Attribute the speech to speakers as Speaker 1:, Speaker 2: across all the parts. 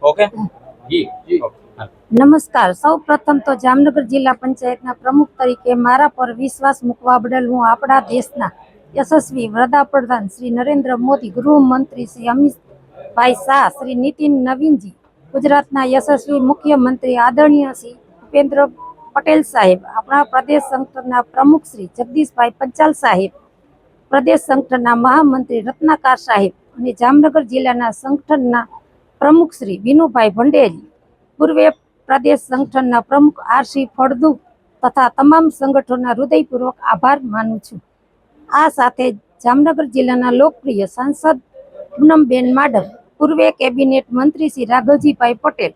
Speaker 1: Okay
Speaker 2: નમસ્કાર। સૌ પ્રથમ તો જામનગર જિલ્લા પંચાયતના પ્રમુખ તરીકે મારા પર વિશ્વાસ મૂકવા બદલ હું આપણા દેશના યશસ્વી વડાપ્રધાન શ્રી નરેન્દ્ર મોદી, ગૃહમંત્રી શ્રી અમિતભાઈ શાહ, શ્રી નીતિન નવીનજી, ગુજરાતના યશસ્વી મુખ્યમંત્રી આદરણીય શ્રી ભૂપેન્દ્ર પટેલ સાહેબ, આપણા પ્રદેશ સંગઠનના પ્રમુખ શ્રી જગદીશભાઈ પંચાલ સાહેબ, પ્રદેશ સંગઠનના મહામંત્રી રત્નાકર સાહેબ અને જામનગર જિલ્લાના સંગઠનના પ્રમુખ શ્રી વિનુભાઈ ભંડેરી, પૂર્વે પ્રદેશ સંગઠનના પ્રમુખ આર.સી. ફળદુ તથા તમામ સંગઠનોના હૃદયપૂર્વક આભાર માનું છું। આ સાથે જામનગર જિલ્લાના લોકપ્રિય સાંસદ પૂનમબેન માડમ, પૂર્વે કેબિનેટ મંત્રી શ્રી રાઘવજીભાઈ પટેલ,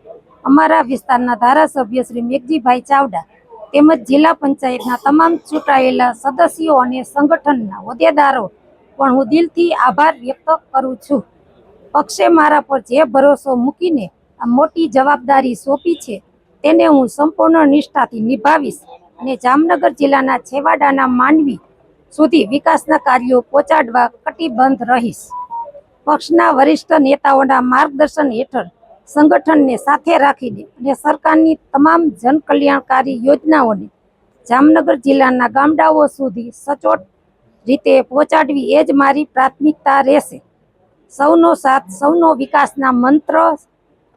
Speaker 2: અમારા વિસ્તારના ધારાસભ્ય શ્રી મેઘજીભાઈ ચાવડા તેમજ જિલ્લા પંચાયતના તમામ ચૂંટાયેલા સદસ્યો અને સંગઠનના હોદ્દેદારો પણ હું દિલથી આભાર વ્યક્ત કરું છું। પક્ષે મારા પર જે ભરોસો મૂકીને આ મોટી જવાબદારી સોંપી છે તેને હું સંપૂર્ણ નિષ્ઠાથી નિભાવીશ અને જામનગર જિલ્લાના છેવાડાના માનવી સુધી વિકાસના કાર્યો પહોંચાડવા કટિબદ્ધ રહીશ। પક્ષના વરિષ્ઠ નેતાઓના માર્ગદર્શન હેઠળ સંગઠનને સાથે રાખીને અને સરકારની તમામ જનકલ્યાણકારી યોજનાઓને જામનગર જિલ્લાના ગામડાઓ સુધી સચોટ રીતે પહોંચાડવી એ જ મારી પ્રાથમિકતા રહેશે। સૌનો સાથ સૌનો વિકાસના મંત્ર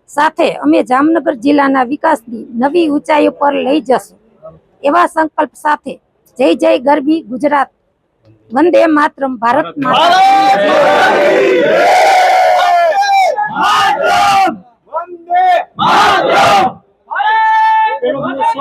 Speaker 2: સાથે અમે જામનગર જિલ્લાના વિકાસની નવી ઊંચાઈઓ પર લઈ જશું એવા સંકલ્પ સાથે જય જય ગરવી ગુજરાત, વંદે માતરમ, ભારત માતા।